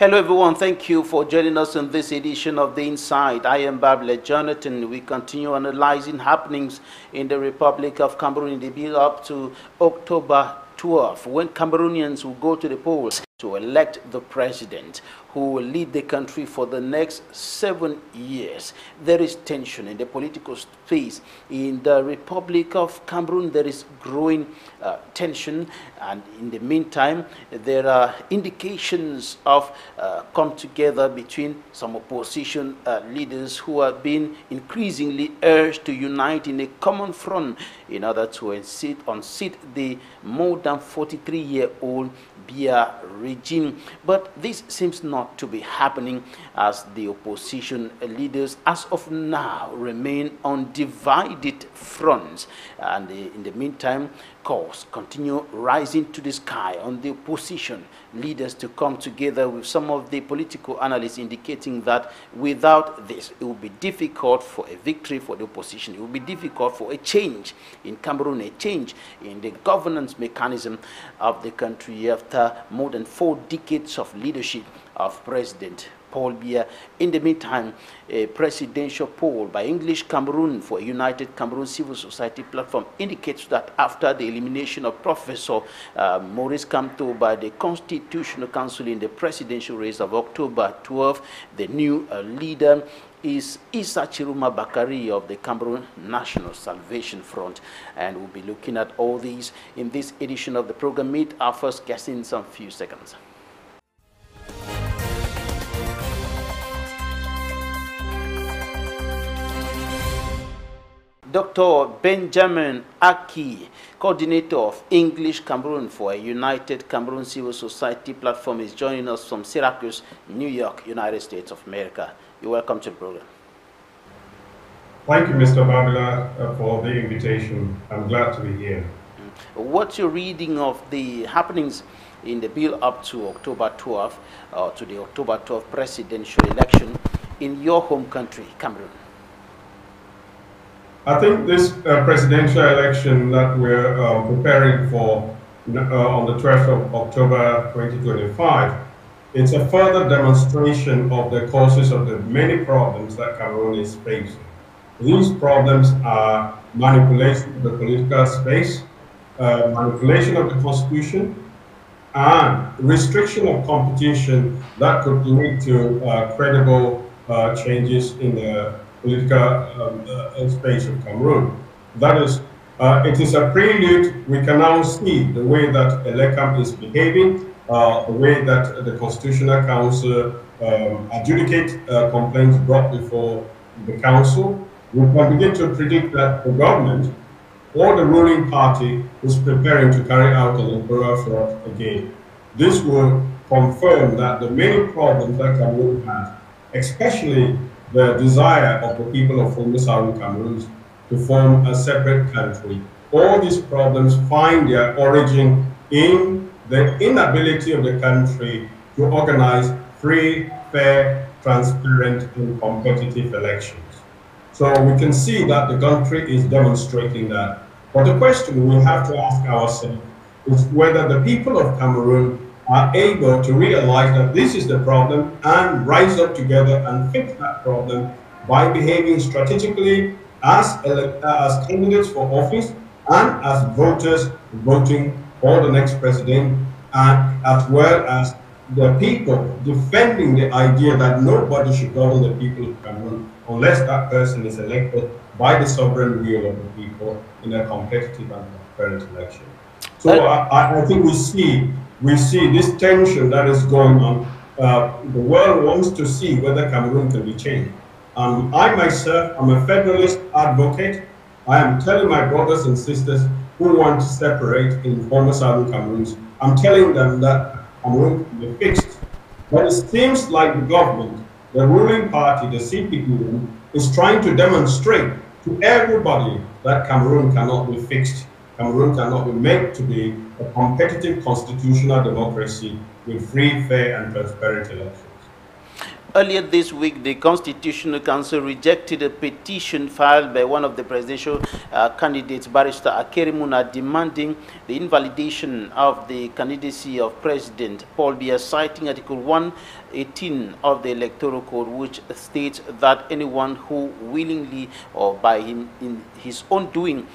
Hello everyone, thank you for joining us in this edition of The Inside. I am Babla Jonathan. We continue analyzing happenings in the Republic of Cameroon in the build up to October 12, when Cameroonians will go to the polls to elect the president who will lead the country for the next 7 years. There is tension in the political space in the Republic of Cameroon. There is growing tension, and in the meantime, there are indications of come together between some opposition leaders who have been increasingly urged to unite in a common front in order to unseat the more than 43-year-old Biya regime. But this seems not to be happening, as the opposition leaders as of now remain on divided fronts, and in the meantime calls continue rising to the sky on the opposition leaders to come together, with some of the political analysts indicating that without this it will be difficult for a victory for the opposition. It will be difficult for a change in Cameroon, a change in the governance mechanism of the country after more than 4 decades of leadership of President Paul Biya. In the meantime, a presidential poll by English Cameroon for a United Cameroon Civil Society platform indicates that after the elimination of Professor Maurice Kamto by the Constitutional Council in the presidential race of October 12, the new leader is Issa Chiruma Bakari of the Cameroon National Salvation Front. And we'll be looking at all these in this edition of the program. Meet our first guest in some few seconds. Dr. Benjamin Aki, coordinator of English Cameroon for a United Cameroon Civil Society platform, is joining us from Syracuse, New York, United States of America. You're welcome to the program. Thank you, Mr. Babila, for the invitation. I'm glad to be here. What's your reading of the happenings in the build-up to October 12, to the October 12 presidential election in your home country, Cameroon? I think this presidential election that we're preparing for on the 12th of October 2025, it's a further demonstration of the causes of the many problems that Cameroon is facing. These problems are manipulation of the political space, manipulation of the constitution, and restriction of competition that could lead to credible changes in the political space of Cameroon. That is, it is a prelude. We can now see the way that ELECAM is behaving, the way that the Constitutional Council adjudicate complaints brought before the Council. We can begin to predict that the government or the ruling party is preparing to carry out an electoral fraud again. This will confirm that the many problems that Cameroon has, especially the desire of the people of former Southern Cameroon to form a separate country, all these problems find their origin in the inability of the country to organize free, fair, transparent, and competitive elections. So we can see that the country is demonstrating that. But the question we have to ask ourselves is whether the people of Cameroon are able to realize that this is the problem and rise up together and fix that problem by behaving strategically as candidates for office and as voters voting for the next president, and as well as the people defending the idea that nobody should govern the people of Cameroon unless that person is elected by the sovereign will of the people in a competitive and transparent election. So I think we see this tension that is going on. The world wants to see whether Cameroon can be changed. I myself, I'm a federalist advocate. I am telling my brothers and sisters who want to separate in former Southern Cameroons, I'm telling them that Cameroon can be fixed. But it seems like the government, the ruling party, the CPP, is trying to demonstrate to everybody that Cameroon cannot be fixed. Cameroon cannot be made to be a competitive constitutional democracy with free, fair, and transparent elections. Earlier this week, the Constitutional Council rejected a petition filed by one of the presidential candidates, Barrister Akerimuna, demanding the invalidation of the candidacy of President Paul Biya, citing Article 118 of the Electoral Code, which states that anyone who willingly or by his own doing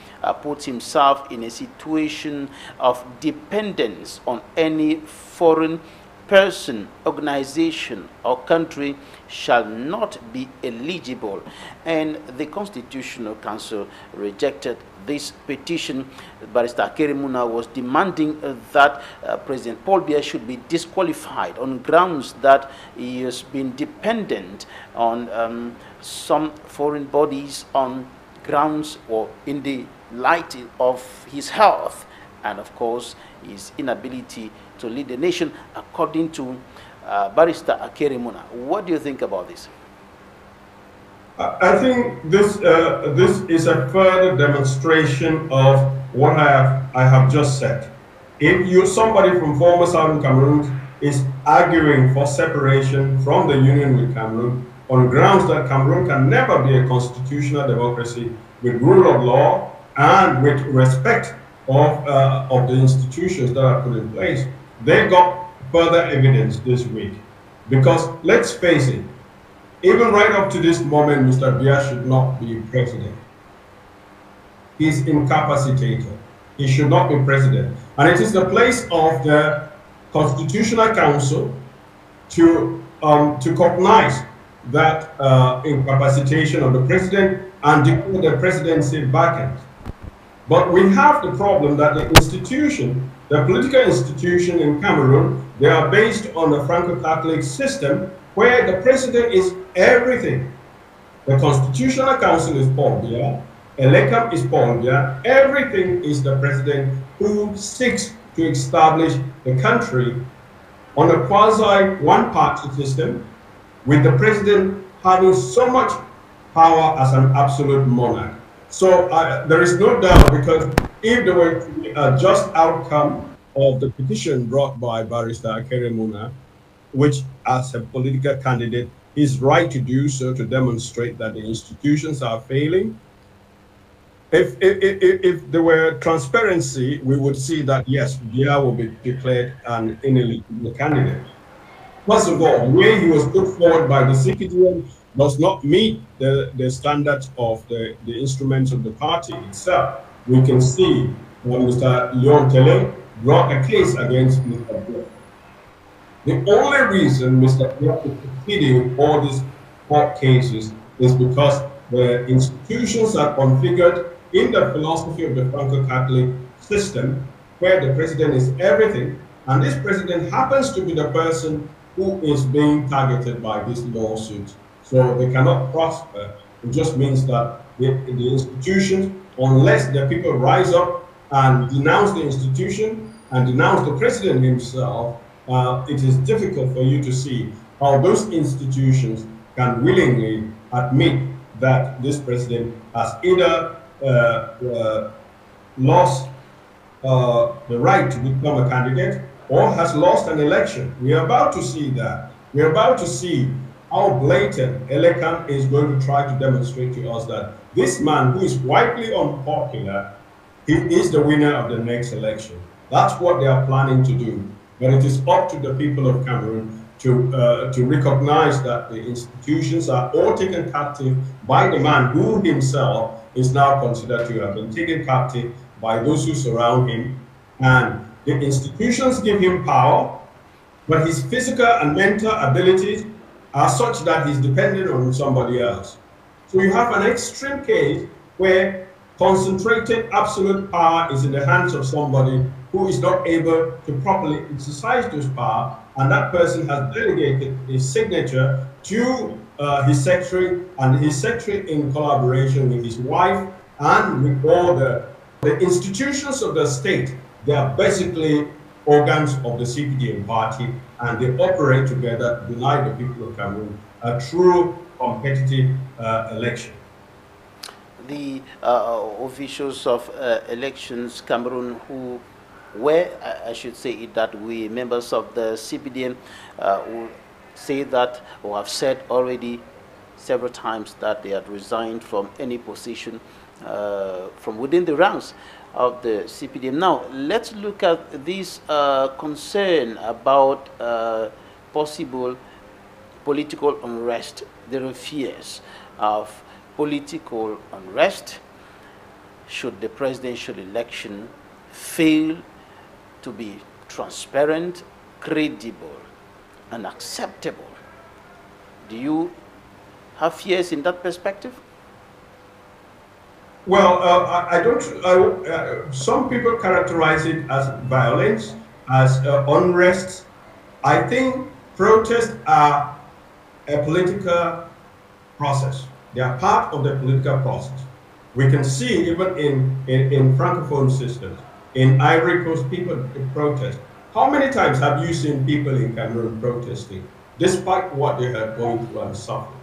puts himself in a situation of dependence on any foreign person, organization, or country shall not be eligible. And the Constitutional Council rejected this petition. Barrister Akerimuna was demanding that President Paul Biya should be disqualified on grounds that he has been dependent on some foreign bodies on grounds or in the light of his health and, of course, his inability to lead the nation, according to Barrister Akerimuna. What do you think about this? I think this is a further demonstration of what I have just said. If somebody from former Southern Cameroon is arguing for separation from the union with Cameroon on grounds that Cameroon can never be a constitutional democracy with rule of law and with respect of the institutions that are put in place, they got further evidence this week. Because let's face it, even right up to this moment, Mr. Biya should not be president. He's incapacitated. He should not be president. And it is the place of the Constitutional Council to cognize that incapacitation of the president and declare the presidency vacant. But we have the problem that the institution, the political institution in Cameroon, they are based on the Franco-Catholic system where the president is everything. The Constitutional Council is Paul Biya, Elecam is Paul Biya, everything is the president who seeks to establish the country on a quasi one-party system with the president having so much power as an absolute monarch. So there is no doubt, because if there were to be a just outcome of the petition brought by Barrister Akerimuna, which as a political candidate is right to do so to demonstrate that the institutions are failing, if there were transparency, we would see that yes, Biya will be declared an ineligible candidate. First of all, the way he was put forward by the CPDM does not meet the standards of the instruments of the party itself. We can see when Mr. Leon Tele brought a case against Mr. Biya. The only reason Mr. Biya is succeeding in all these court cases is because the institutions are configured in the philosophy of the Franco-Catholic system, where the president is everything, and this president happens to be the person who is being targeted by this lawsuit. So they cannot prosper. It just means that the institutions, unless the people rise up and denounce the institution and denounce the president himself, it is difficult for you to see how those institutions can willingly admit that this president has either lost the right to become a candidate or has lost an election. We are about to see that. We are about to see how blatant Elecam is going to try to demonstrate to us that this man, who is widely unpopular, he is the winner of the next election. That's what they are planning to do. But it is up to the people of Cameroon to recognize that the institutions are all taken captive by the man who himself is now considered to have been taken captive by those who surround him. And the institutions give him power, but his physical and mental abilities are such that he's dependent on somebody else. So you have an extreme case where concentrated absolute power is in the hands of somebody who is not able to properly exercise this power, and that person has delegated his signature to his secretary, and his secretary, in collaboration with his wife and with all the institutions of the state, they are basically organs of the CPDM party, and they operate together to deny the people of Cameroon a true competitive election. The officials of elections Cameroon who were, I should say it that we, members of the CPDM, who say that, or have said already several times, that they had resigned from any position from within the ranks of the CPDM. Now, let's look at this concern about possible political unrest. There are fears of political unrest should the presidential election fail to be transparent, credible, and acceptable. Do you have fears in that perspective? Well, I don't. Some people characterize it as violence, as unrest. I think protests are a political process. They are part of the political process. We can see even in Francophone systems, in Ivory Coast, people protest. How many times have you seen people in Cameroon protesting, despite what they are going through and suffering?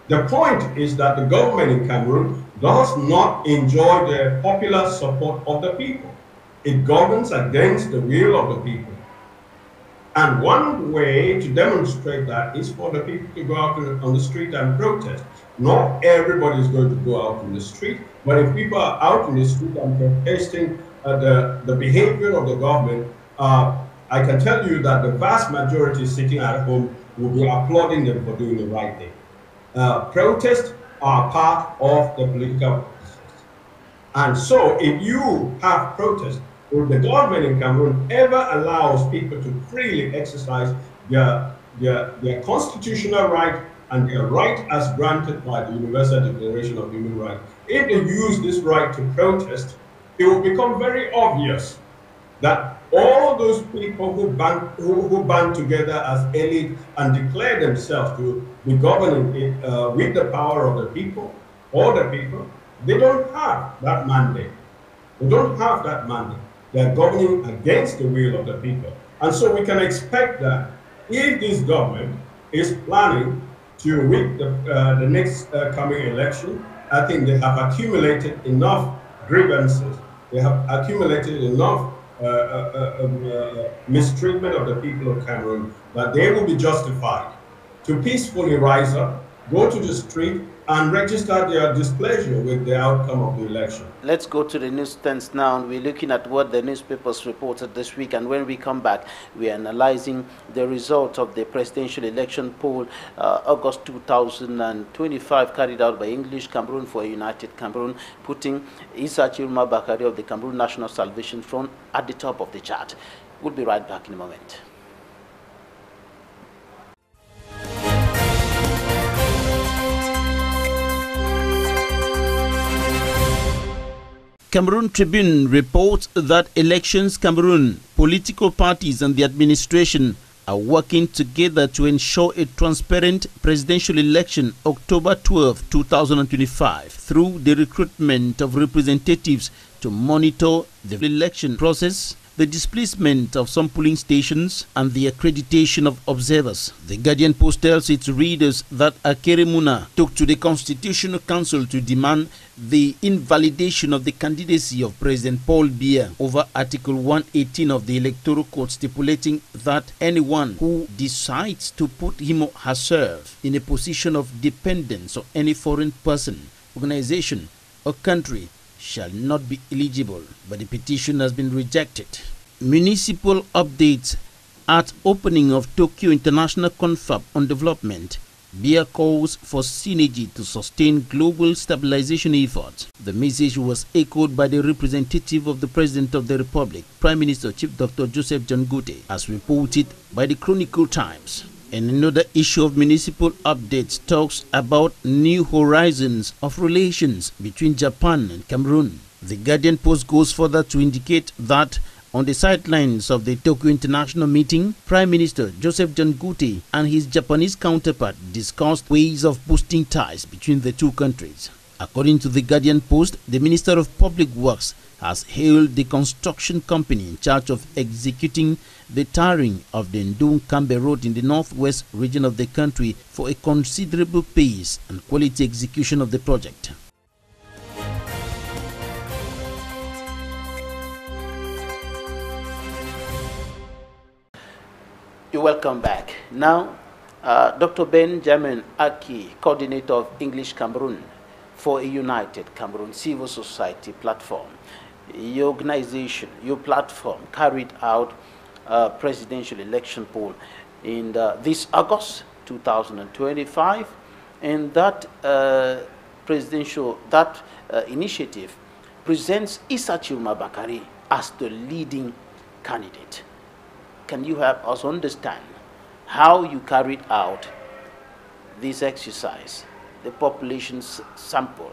The point is that the government in Cameroon does not enjoy the popular support of the people. It governs against the will of the people. And one way to demonstrate that is for the people to go out on the street and protest. Not everybody is going to go out in the street, but if people are out in the street and protesting the behavior of the government, I can tell you that the vast majority sitting at home will be applauding them for doing the right thing. Protests are part of the political process. And so if you have protests, if the government in Cameroon ever allows people to freely exercise their constitutional right and their right as granted by the Universal Declaration of Human Rights, if they use this right to protest, it will become very obvious that all those people who band together as elite and declare themselves to be governing it with the power of the people, all the people, they don't have that mandate. They don't have that mandate. They are governing against the will of the people. And so we can expect that if this government is planning to win the next coming election, I think they have accumulated enough grievances, they have accumulated enough mistreatment of the people of Cameroon that they will be justified to peacefully rise up, go to the street, and register their displeasure with the outcome of the election. Let's go to the news stands now, and we're looking at what the newspapers reported this week. And when we come back, we're analyzing the result of the presidential election poll, August 2025, carried out by English Cameroon for a United Cameroon, putting Issa Chiruma Bakari of the Cameroon National Salvation Front at the top of the chart. We'll be right back in a moment. Cameroon Tribune reports that Elections Cameroon, political parties and the administration are working together to ensure a transparent presidential election October 12, 2025 through the recruitment of representatives to monitor the election process, the displacement of some polling stations, and the accreditation of observers. The Guardian Post tells its readers that Akere Muna took to the Constitutional Council to demand the invalidation of the candidacy of President Paul Biya over Article 118 of the Electoral Code, stipulating that anyone who decides to put him or herself in a position of dependence on any foreign person, organization, or country shall not be eligible, but the petition has been rejected. Municipal updates at opening of Tokyo International Confab on Development. Biya calls for synergy to sustain global stabilization efforts. The message was echoed by the representative of the President of the Republic, Prime Minister Chief Dr. Joseph John Gote, as reported by the Chronicle Times. And another issue of municipal updates talks about new horizons of relations between Japan and Cameroon. The Guardian Post goes further to indicate that on the sidelines of the Tokyo International meeting, Prime Minister Joseph John Gote and his Japanese counterpart discussed ways of boosting ties between the two countries. According to the Guardian Post, the Minister of Public Works has hailed the construction company in charge of executing the tarring of the Ndung-Kambe Road in the northwest region of the country for a considerable pace and quality execution of the project. You're welcome back. Now, Dr. Benjamin Aki, coordinator of English Cameroon for a United Cameroon Civil Society platform. Your organization, your platform carried out a presidential election poll in this August 2025, and that initiative presents Issa Chiluma Bakari as the leading candidate. Can you help us understand how you carried out this exercise, the population sample,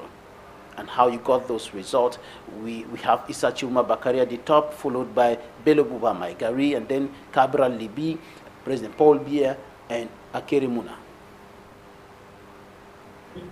and how you got those results? We have Issa Chiluma Bakari at the top, followed by Bello Buba Maigari, and then Cabral Libi, President Paul Biya, and Akere Muna.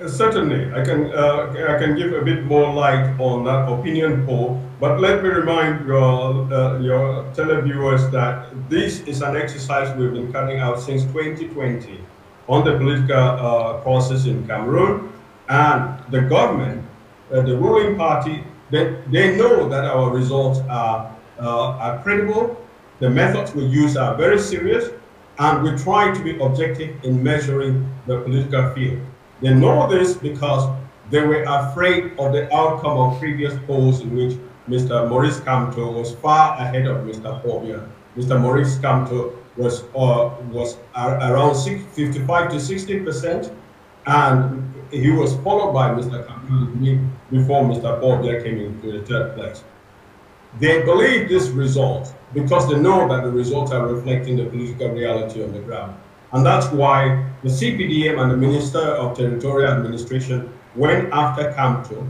Certainly, I can give a bit more light on that opinion poll, but let me remind your televiewers that this is an exercise we've been carrying out since 2020 on the political process in Cameroon, and the government, the ruling party, they know that our results are credible. The methods we use are very serious, and we try to be objective in measuring the political field. They know this because they were afraid of the outcome of previous polls in which Mr. Maurice Kamto was far ahead of Mr. Pobia. Mr. Maurice Kamto was around 55 to 60%, and he was followed by Mr. Kamto before Mr. Pobia came into the third place. They believe this result because they know that the results are reflecting the political reality on the ground. And that's why the CPDM and the Minister of Territorial Administration went after Kamto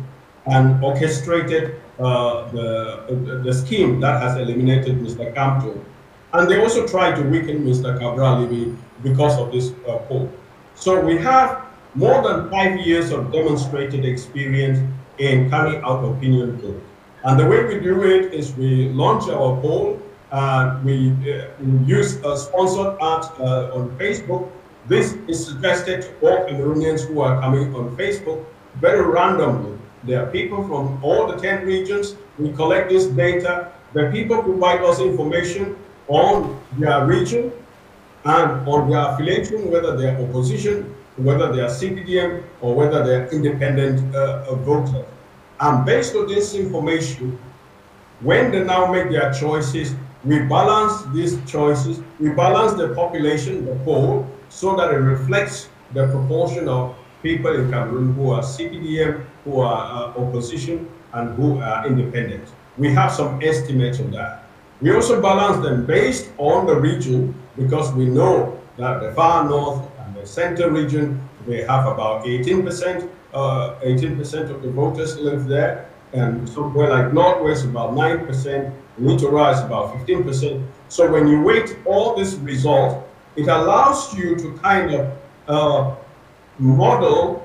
and orchestrated the scheme that has eliminated Mr. Kamto. And they also tried to weaken Mr. Cabral Libi because of this poll. So we have more than 5 years of demonstrated experience in carrying out opinion polls. And the way we do it is we launch our poll. We use a sponsored ad on Facebook. This is suggested to all Cameroonians who are coming on Facebook very randomly. There are people from all the 10 regions. We collect this data. The people provide us information on their region and on their affiliation, whether they are opposition, whether they are CPDM, or whether they are independent voters. And based on this information, when they now make their choices, we balance these choices, we balance the population, the poll, so that it reflects the proportion of people in Cameroon who are CPDM, who are opposition, and who are independent. We have some estimates on that. We also balance them based on the region, because we know that the far north and the center region, they have about 18% of the voters live there, and somewhere like Northwest about 9%, Littoral is about 15%. So when you weight all these results, it allows you to kind of model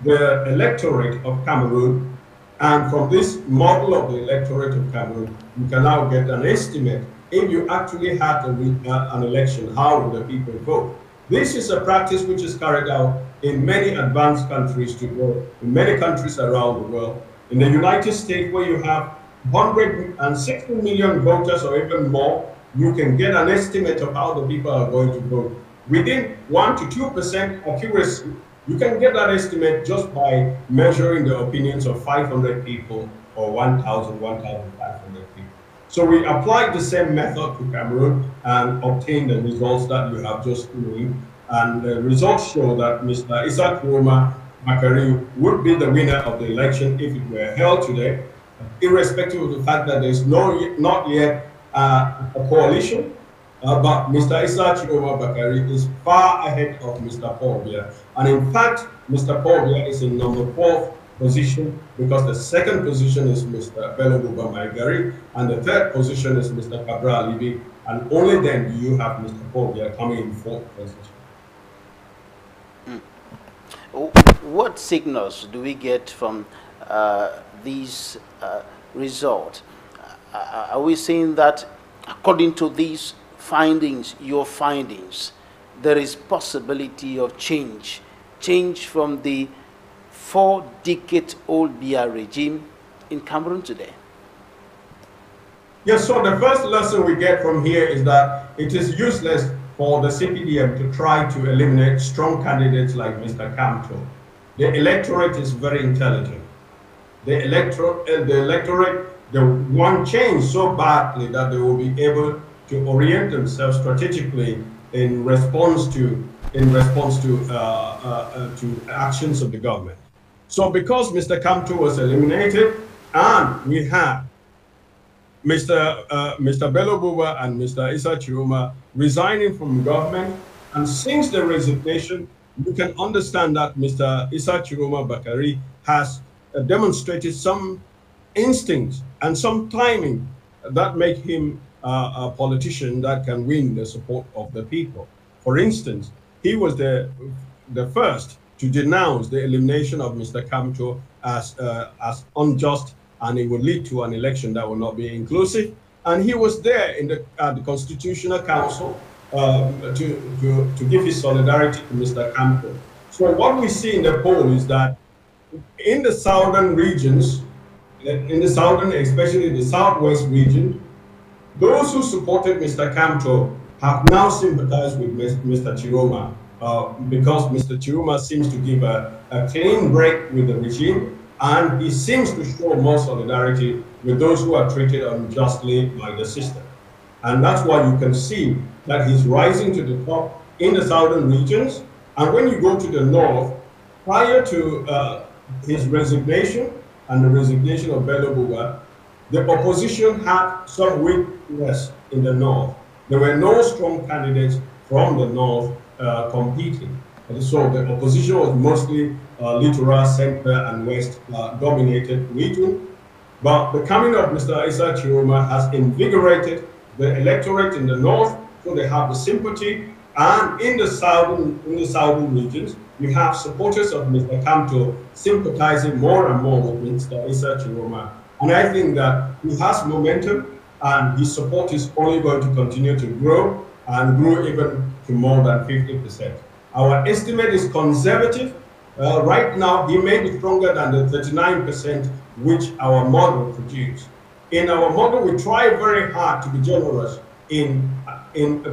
the electorate of Cameroon, and from this model of the electorate of Cameroon, you can now get an estimate if you actually had an election, how would the people vote? This is a practice which is carried out in many advanced countries in many countries around the world. In the United States, where you have 160 million voters or even more, you can get an estimate of how the people are going to vote. Within 1 to 2% accuracy, you can get that estimate just by measuring the opinions of 500 people or 1,000, 1,500 people. So we applied the same method to Cameroon and obtained the results that you have just seen. And the results show that Mr. Issa Chiluma Bakari would be the winner of the election if it were held today, irrespective of the fact that there is not yet a coalition. But Mr. Issa Chiluma Bakari is far ahead of Mr. Paul Biya. And in fact, Mr. Paul Biya is in number 4th position, because the second position is Mr. Bello Buba Maigari, and the third position is Mr. Cabral Libi, and only then do you have Mr. Paul Biya coming in 4th position. What signals do we get from these results? Are we saying that according to these findings, your findings, there is possibility of change from the 4-decade-old Biya regime in Cameroon today? Yes, so the first lesson we get from here is that it is useless for the CPDM to try to eliminate strong candidates like Mr. Kamto. The electorate is very intelligent. The electorate, they want change so badly that they will be able to orient themselves strategically in response to actions of the government. So because Mr. Kamto was eliminated, and we have Mr. Bello Buba and Mr. Issa Chiroma resigning from government, and since the resignation, you can understand that Mr. Issa Chiroma Bakari has demonstrated some instincts and some timing that make him a politician that can win the support of the people. For instance, he was the first to denounce the elimination of Mr. Kamto as unjust, and it would lead to an election that will not be inclusive. And he was there in the Constitutional Council to give his solidarity to Mr. Kamto. So what we see in the poll is that in the southern regions, especially the southwest region, those who supported Mr. Kamto have now sympathized with Mr. Chiroma because Mr. Chiroma seems to give a clean break with the regime, and he seems to show more solidarity with those who are treated unjustly by the system. And that's why you can see that he's rising to the top in the southern regions. And when you go to the north, prior to his resignation and the resignation of Bello Buba, the opposition had some weakness in the north. There were no strong candidates from the north competing. And so the opposition was mostly littoral, center, and west dominated region. But the coming of Mr. Issa Chiroma has invigorated the electorate in the north, so they have the sympathy. And in the southern regions, we have supporters of Mr. Kamto sympathizing more and more with Mr. Issa Chiroma. And I think that he has momentum, and his support is only going to continue to grow, and grow even to more than 50%. Our estimate is conservative. Right now, he may be stronger than the 39% which our model produced. In our model, we try very hard to be generous in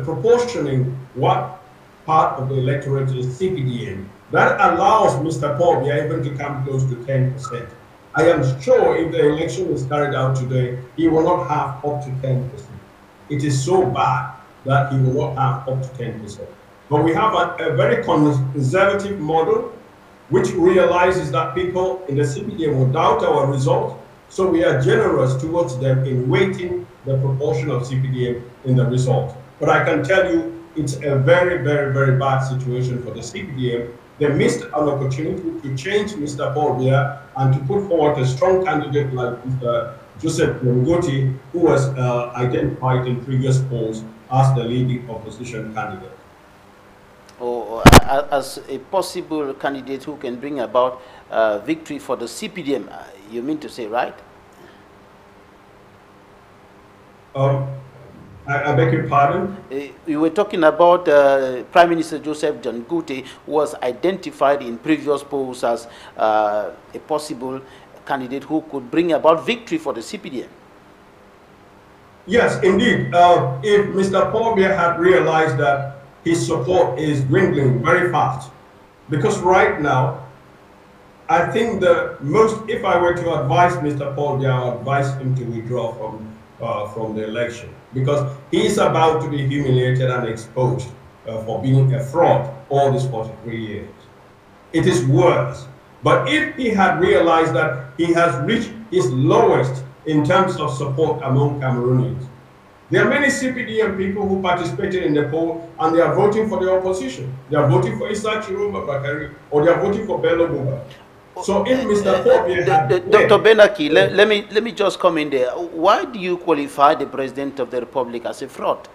proportioning what part of the electorate is CPDM. That allows Mr. Paul even to come close to 10%. I am sure if the election is carried out today, he will not have up to 10%. It is so bad that he will not have up to 10%. But we have a very conservative model which realizes that people in the CPDM will doubt our result. So we are generous towards them in weighting the proportion of CPDM in the result. But I can tell you, it's a very, very, very bad situation for the CPDM. They missed an opportunity to change Mr. Paul Biya and to put forward a strong candidate like Mr. Joseph Ngoti, who was identified in previous polls as the leading opposition candidate. Or as a possible candidate who can bring about victory for the CPDM, you mean to say, right? I beg your pardon? You were talking about Prime Minister Joseph John Ngute, who was identified in previous polls as a possible candidate who could bring about victory for the CPDM. Yes, indeed. If Mr. Paul Biya had realized that his support is dwindling very fast, because right now, I think if I were to advise Mr. Paul Biya, I would advise him to withdraw from the election, because he is about to be humiliated and exposed for being a fraud all these 43 years. It is worse. But if he had realized that he has reached his lowest in terms of support among Cameroonians, there are many CPDM people who participated in the poll and they are voting for the opposition. They are voting for Issa Chiroma Bakari, or they are voting for Bello Buba. So if Mr. Paul had... Dr. Benaki, let me just come in there. Why do you qualify the President of the Republic as a fraud?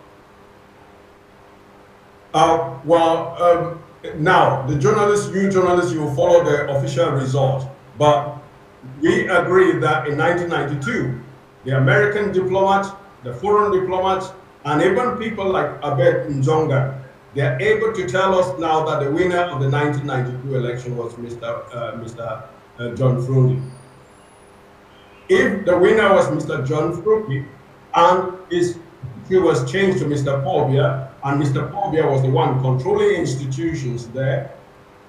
Now, you journalists, you will follow the official results. But we agree that in 1992, the American diplomats, the foreign diplomats, and even people like Abed Njonga, they are able to tell us now that the winner of the 1992 election was Mr. John Frundi. If the winner was Mr. John Frundi and his secretary was changed to Mr. Pobia, and Mr. Pobia was the one controlling institutions there.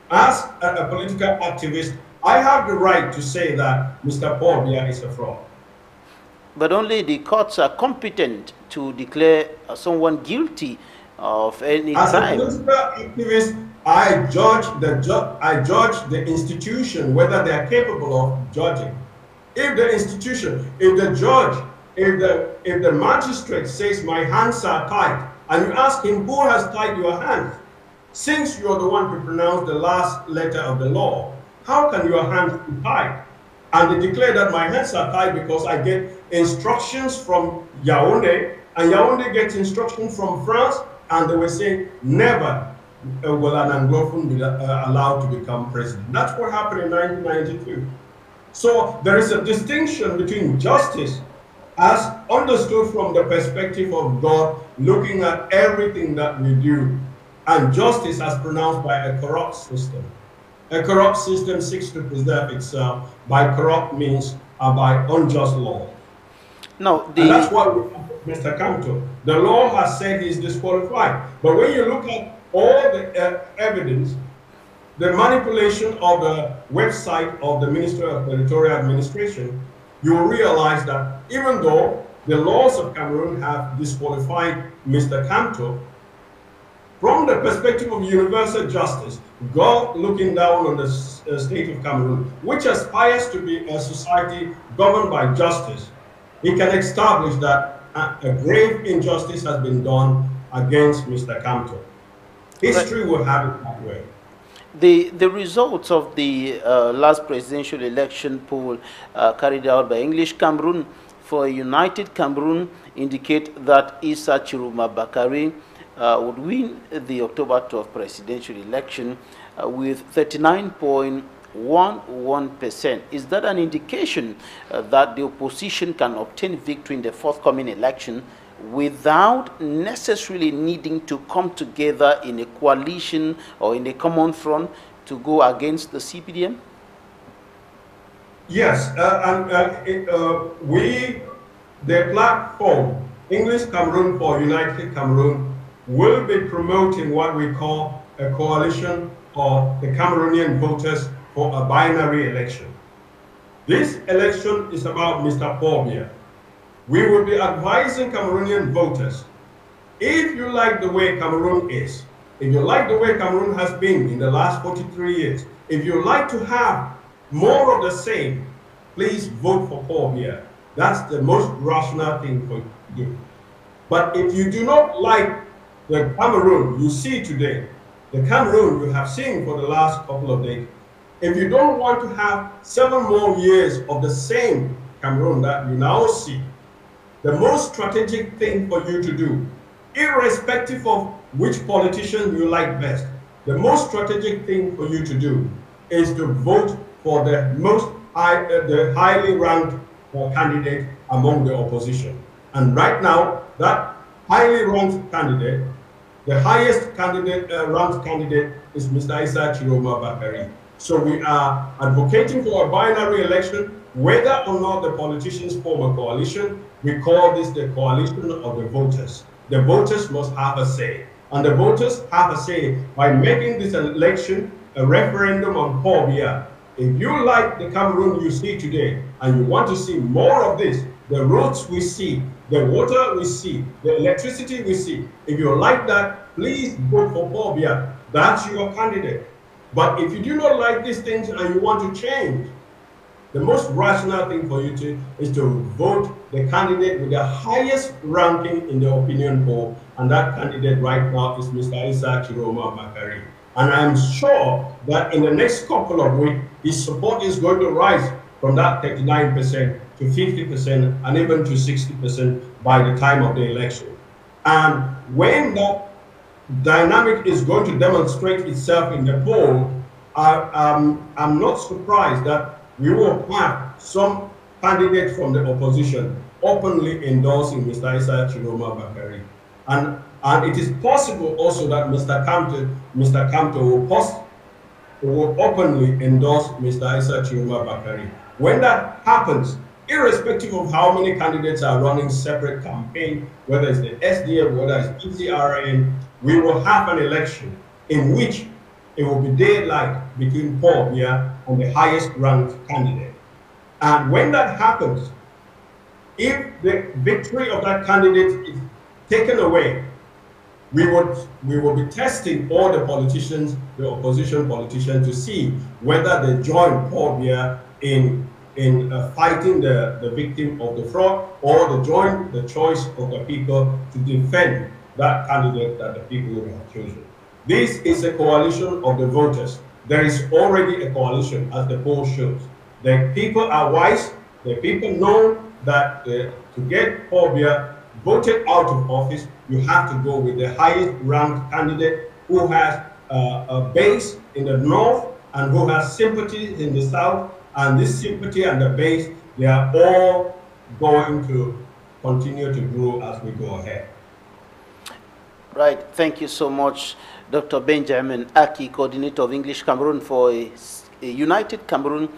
As a political activist, I have the right to say that Mr. Pobia is a fraud. But only the courts are competent to declare someone guilty of any crime. As a political activist, I judge the institution whether they are capable of judging. If the institution, if the judge, if the magistrate says my hands are tied, and you ask him who has tied your hands, since you are the one to pronounce the last letter of the law, how can your hands be tied? And they declare that my hands are tied because I get instructions from Yaoundé, and Yaoundé gets instructions from France, and they were saying never will an Anglophone be allowed to become president. That's what happened in 1992. So there is a distinction between justice as understood from the perspective of God, looking at everything that we do, and justice as pronounced by a corrupt system. A corrupt system seeks to preserve itself by corrupt means and by unjust law. No, and that's what Mr. Kanto, the law has said he's disqualified. But when you look at all the evidence, the manipulation of the website of the Ministry of Territorial Administration, you will realize that even though the laws of Cameroon have disqualified Mr. Kanto, from the perspective of universal justice, God looking down on the state of Cameroon, which aspires to be a society governed by justice, he can establish that a grave injustice has been done against Mr. Kanto. History will have it that way. The results of the last presidential election poll carried out by English Cameroon for a united Cameroon indicate that Issa Chiroma Bakari would win the October 12th presidential election with 39.11%. Is that an indication that the opposition can obtain victory in the forthcoming election without necessarily needing to come together in a coalition or in a common front to go against the CPDM? Yes, the platform, English Cameroon for United Cameroon, will be promoting what we call a coalition of the Cameroonian voters for a binary election. This election is about Mr. Pobia. We will be advising Cameroonian voters, if you like the way Cameroon is, if you like the way Cameroon has been in the last 43 years, if you like to have more of the same, please vote for Pobia. That's the most rational thing for you to do. But if you do not like the Cameroon you see today, the Cameroon you have seen for the last couple of days, if you don't want to have 7 more years of the same Cameroon that you now see, the most strategic thing for you to do, irrespective of which politician you like best, the most strategic thing for you to do is to vote for the highly ranked candidate among the opposition. And right now, that highly ranked candidate, the highest candidate, ranked candidate is Mr. Issa Chiroma Bakari. So we are advocating for a binary election. Whether or not the politicians form a coalition, we call this the coalition of the voters. The voters must have a say. And the voters have a say by making this election a referendum on Pobia. If you like the Cameroon you see today, and you want to see more of this, the roads we see, the water we see, the electricity we see, if you like that, please vote for Pobia. That's your candidate. But if you do not like these things and you want to change, the most rational thing for you is to vote the candidate with the highest ranking in the opinion poll, and that candidate right now is Mr. Issa Chiroma Bakari. And I'm sure that in the next couple of weeks, his support is going to rise from that 39% to 50% and even to 60% by the time of the election. And when that dynamic is going to demonstrate itself in the poll, I'm not surprised that we will have some candidates from the opposition openly endorsing Mr. Issa Chiroma Bakari. And it is possible also that Mr. Kanto will openly endorse Mr. Issa Chiroma Bakari. When that happens, irrespective of how many candidates are running separate campaign, whether it's the SDF, whether it's ECRN, we will have an election in which it will be daylight between Paul Biya and the highest ranked candidate. And when that happens, if the victory of that candidate is taken away, we will be testing all the politicians, the opposition politicians, to see whether they join Paul Biya in fighting the victim of the fraud, or they join the choice of the people to defend that candidate that the people have chosen. This is a coalition of the voters. There is already a coalition, as the poll shows. The people are wise. The people know that to get Paul Biya voted out of office, you have to go with the highest ranked candidate who has a base in the north and who has sympathy in the south. And this sympathy and the base, they are all going to continue to grow as we go ahead. Right. Thank you so much, Dr. Benjamin Aki, coordinator of English Cameroon for a United Cameroon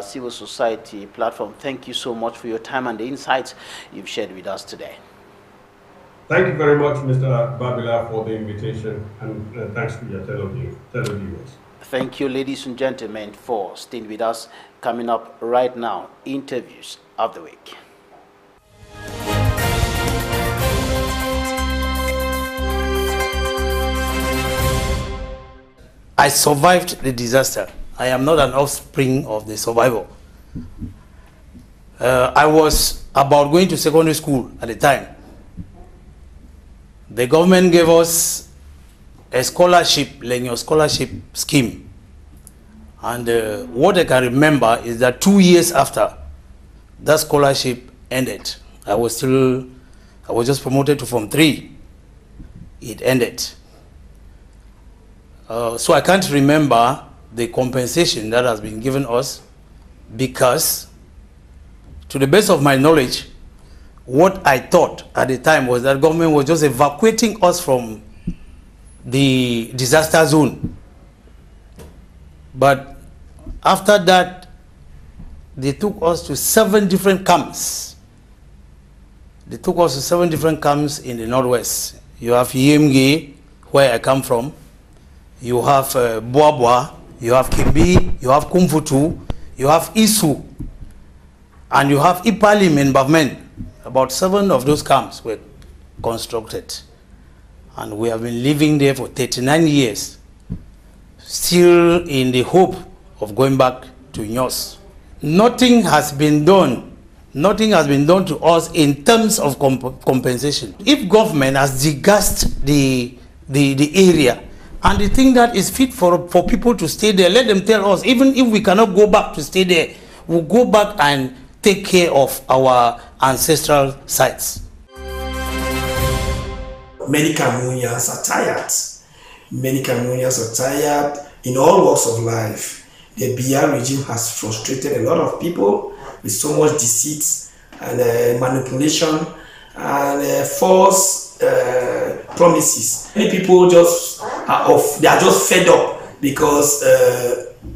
Civil Society platform. Thank you so much for your time and the insights you've shared with us today. Thank you very much, Mr. Babila, for the invitation, and thanks to your televiewers. Thank you, ladies and gentlemen, for staying with us. Coming up right now, interviews of the week. I survived the disaster. I am not an offspring of the survival. I was about going to secondary school at the time. The government gave us a scholarship, Lenyo scholarship scheme. And what I can remember is that 2 years after that scholarship ended, I was just promoted to Form 3. It ended. So I can't remember the compensation that has been given us, because to the best of my knowledge, what I thought at the time was that government was just evacuating us from the disaster zone. But after that, they took us to 7 different camps. They took us to 7 different camps in the northwest. You have Yemge, where I come from. You have Boabwa, you have Kimbi, you have Kumfutu, you have Isu, and you have Ipalim in Bavmen. About 7 of those camps were constructed. And we have been living there for 39 years, still in the hope of going back to Nous. Nothing has been done. Nothing has been done to us in terms of compensation. If government has degassed the area, and the thing that is fit for people to stay there, let them tell us. Even if we cannot go back to stay there, we'll go back and take care of our ancestral sites. Many Cameroonians are tired. Many Cameroonians are tired in all walks of life. The Biya regime has frustrated a lot of people with so much deceit and manipulation and false promises. Many people just they are just fed up because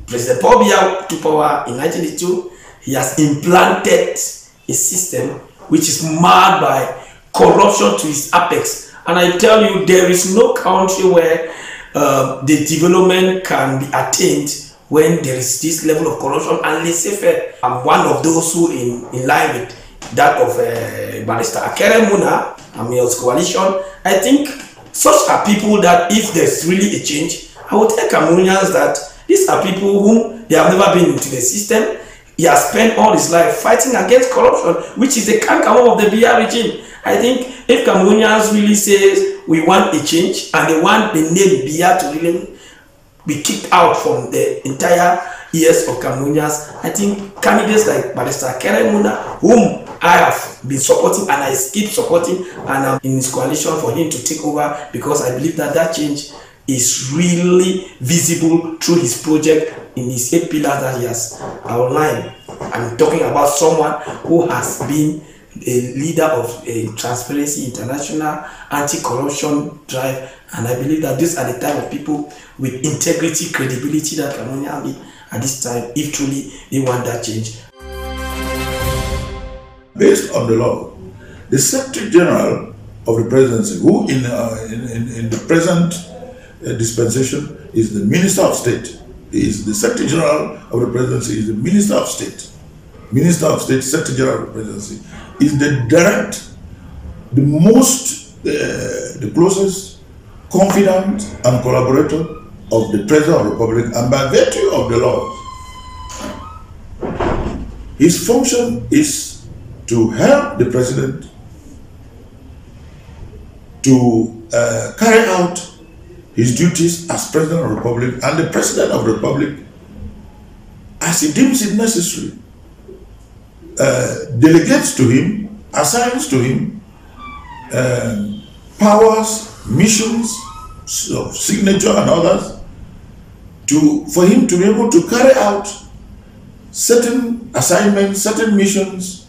President Paul Biya took power in 1982. He has implanted a system which is marred by corruption to its apex. And I tell you, there is no country where the development can be attained when there is this level of corruption and laissez-faire. I'm one of those who in line with that of Barrister Akeremuna and Mio's coalition. I think such are people that if there's really a change, I would tell Cameroonians that these are people whom they have never been into the system. He has spent all his life fighting against corruption, which is the cankerworm of the Biya regime. I think if Cameroonians really say we want a change and they want the name Biya to really be kicked out from the entire ears of Cameroonians, I think candidates like Barrister Akeremuna, whom I have been supporting and I keep supporting, and I'm in his coalition for him to take over, because I believe that that change is really visible through his project in his 8 pillars that he has outlined. I'm talking about someone who has been a leader of a Transparency International anti-corruption drive, and I believe that these are the type of people with integrity, credibility that Cameroonians need at this time if truly they want that change. based on the law. The Secretary General of the Presidency, who in the present dispensation is the Minister of State, is the Secretary General of the Presidency is the Minister of State. Minister of State, Secretary General of the Presidency is the direct, the most, the closest confidant and collaborator of the President of the Republic, and by virtue of the laws, his function is to help the President to carry out his duties as President of the Republic, and the President of the Republic, as he deems it necessary, delegates to him, assigns to him powers, missions of signature and others, for him to be able to carry out certain assignments, certain missions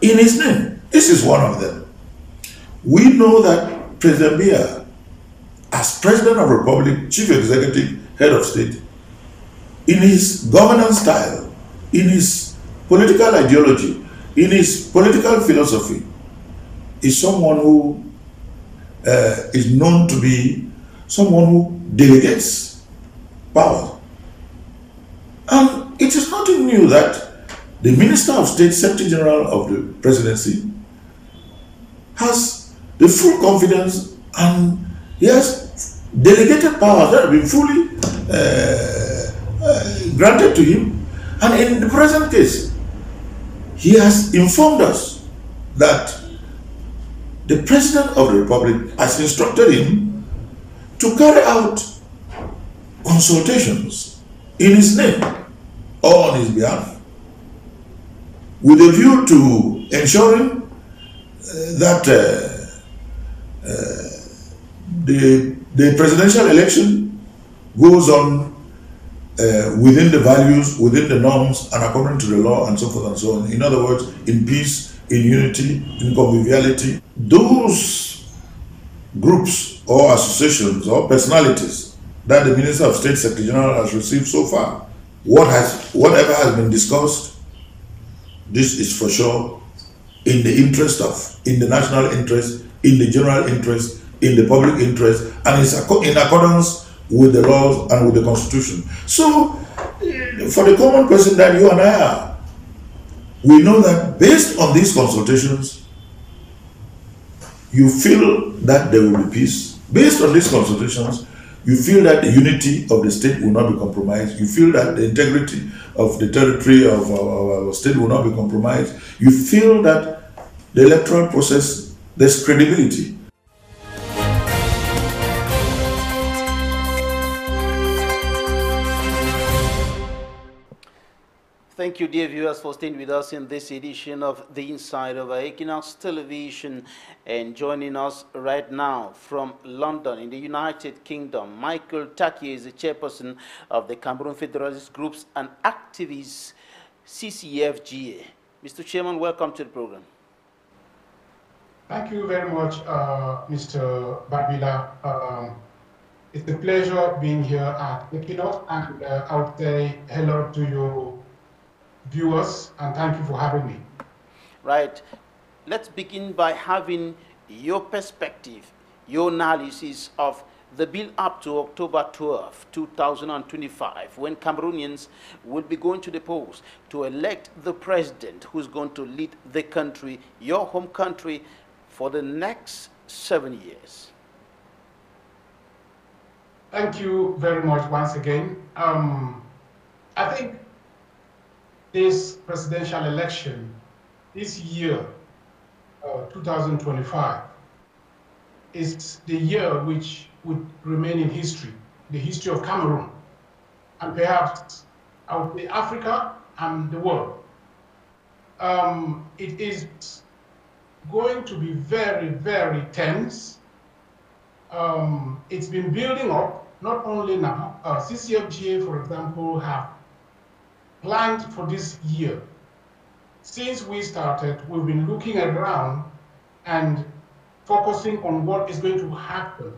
in his name. This is one of them. We know that President Biya, as President of the Republic, Chief Executive, Head of State, in his governance style, in his political ideology, in his political philosophy, is someone who is known to be someone who delegates power. And it is nothing new that the Minister of State, Secretary General of the Presidency, has the full confidence, and he has delegated powers that have been fully granted to him. And in the present case, he has informed us that the President of the Republic has instructed him to carry out consultations in his name or on his behalf, with a view to ensuring that the presidential election goes on within the values, within the norms, and according to the law, and so forth and so on. In other words, in peace, in unity, in conviviality. Those groups or associations or personalities that the Minister of State, Secretary General, has received so far, whatever has been discussed, this is for sure in the interest of, in the national interest, in the general interest, in the public interest, and is in accordance with the laws and with the Constitution. So, for the common person that you and I are, we know that based on these consultations, you feel that there will be peace. Based on these consultations, you feel that the unity of the state will not be compromised. You feel that the integrity of the territory of our state will not be compromised. You feel that the electoral process, there's credibility. Thank you, dear viewers, for staying with us in this edition of The Inside of Equinoxe Television. And joining us right now from London in the United Kingdom, Michael Taki is the chairperson of the Cameroon Federalist Groups and Activists CCFGA. Mr. Chairman, welcome to the program. Thank you very much, Mr. Babila. It's a pleasure being here at Equinoxe, and I would say hello to you viewers, and thank you for having me. Right. Let's begin by having your perspective, your analysis of the build up to October 12, 2025, when Cameroonians will be going to the polls to elect the president who's going to lead the country, your home country, for the next 7 years. Thank you very much once again. I think this presidential election this year, 2025, is the year which would remain in history, the history of Cameroon, and perhaps I would say Africa and the world. It is going to be very, very tense. It's been building up, not only now. CCFGA, for example, have planned for this year. Since we started, we've been looking around and focusing on what is going to happen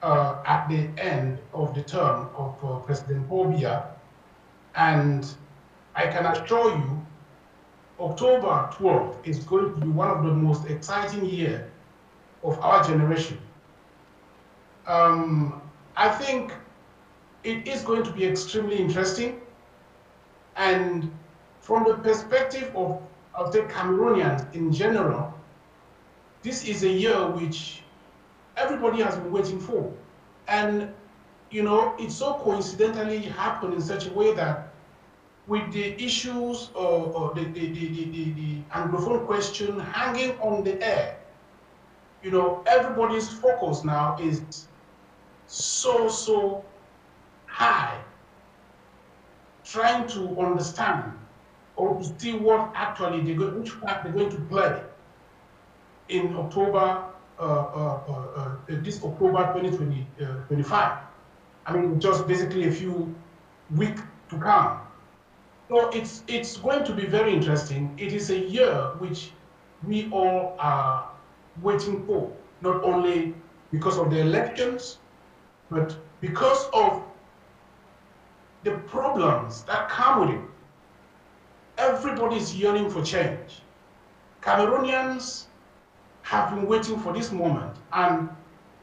at the end of the term of President Biya. And I can assure you October 12th is going to be one of the most exciting years of our generation. I think it is going to be extremely interesting. And from the perspective of the Cameroonians in general, this is a year which everybody has been waiting for. And, you know, it so coincidentally happened in such a way that with the issues or the Anglophone question hanging on the air, you know, everybody's focus now is so high, trying to understand or to see what actually which part they're going to play in October, this October 2025. I mean, just basically a few weeks to come. So it's going to be very interesting. It is a year which we all are waiting for, not only because of the elections, but because of the problems that come with it. Everybody's yearning for change. Cameroonians have been waiting for this moment, and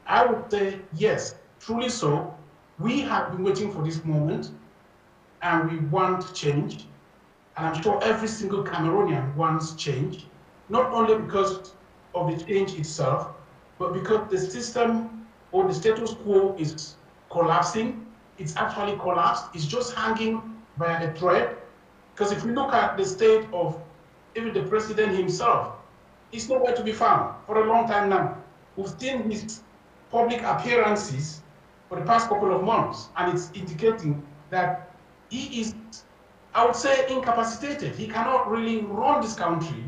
I would say, yes, truly so. We have been waiting for this moment, and we want change. And I'm sure every single Cameroonian wants change, not only because of the change itself, but because the system or the status quo is collapsing. It's actually collapsed. It's just hanging by a thread. Because if we look at the state of even the president himself, he's nowhere to be found for a long time now. We've seen his public appearances for the past couple of months, and it's indicating that he is, I would say, incapacitated. He cannot really run this country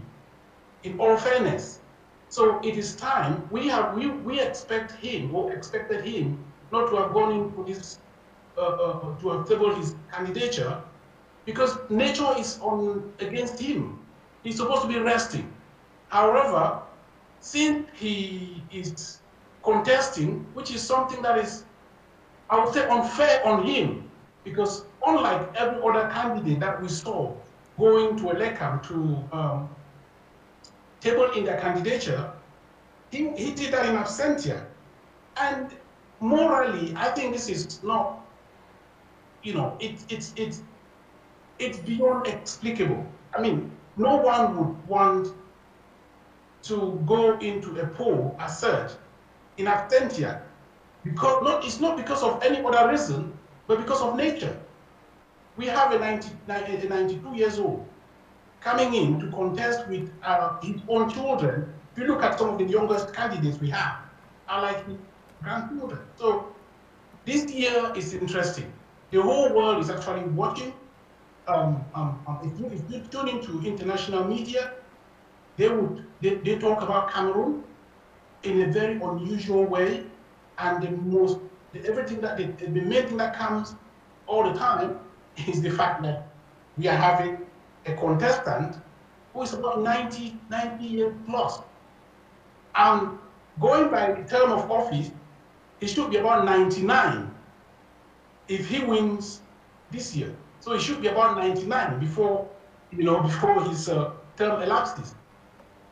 in all fairness. So it is time. We expect him, or expected him, not to have gone into this, to have tabled his candidature, because nature is against him. He's supposed to be resting. However, since he is contesting, which is something that is, I would say, unfair on him, because unlike every other candidate that we saw going to Elecam to table in their candidature, he did that in absentia. And morally, I think this is not, you know, it's beyond explicable. I mean, no one would want to go into a poll as such in absentia, because it's not because of any other reason, but because of nature. We have a 92 years old coming in to contest with his own children. If you look at some of the youngest candidates we have, are like his grandchildren. So this year is interesting. The whole world is actually watching. If you tune into international media, they talk about Cameroon in a very unusual way, and the main thing that comes all the time is the fact that we are having a contestant who is about 90 years plus. And going by the term of office, he should be about 99 if he wins this year. So he should be about 99 before his term elapses.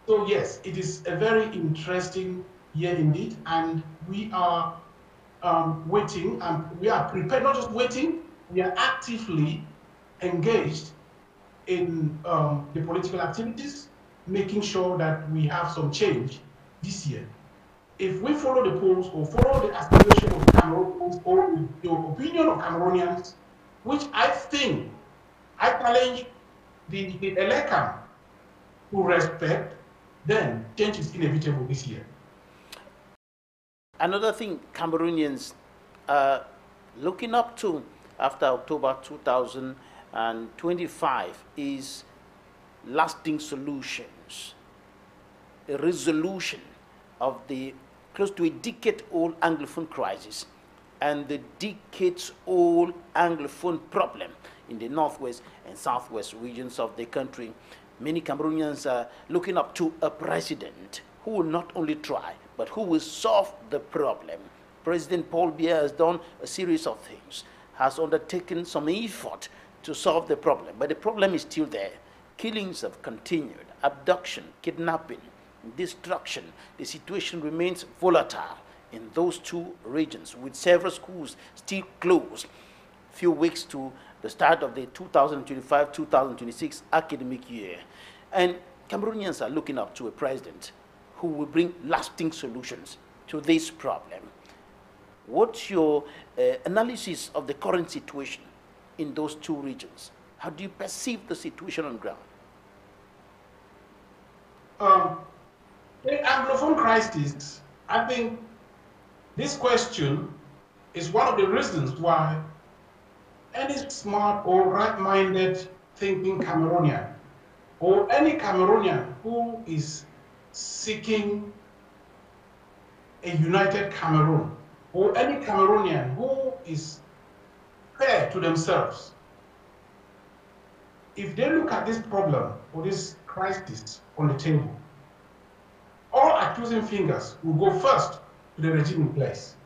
So yes, it is a very interesting year indeed, and we are waiting, and we are prepared, not just waiting, we are actively engaged in the political activities, making sure that we have some change this year. If we follow the polls or follow the aspiration of Cameroonians or the opinion of Cameroonians, which I think I challenge the Elecam to respect, then change is inevitable this year. Another thing Cameroonians are looking up to after October 2025 is lasting solutions, a resolution of the close to a decade-old Anglophone crisis and the decades-old Anglophone problem in the northwest and southwest regions of the country. Many Cameroonians are looking up to a president who will not only try, but who will solve the problem. President Paul Biya has done a series of things, has undertaken some effort to solve the problem, but the problem is still there. Killings have continued, abduction, kidnapping, destruction. The situation remains volatile in those two regions, with several schools still closed. Few weeks to the start of the 2025-2026 academic year. And Cameroonians are looking up to a president who will bring lasting solutions to this problem. What's your analysis of the current situation in those two regions? How do you perceive the situation on ground? The Anglophone crisis, I think this question is one of the reasons why any smart or right-minded thinking Cameroonian or any Cameroonian who is seeking a united Cameroon or any Cameroonian who is fair to themselves, if they look at this problem or this crisis on the table, all accusing fingers will go first to the regime in place.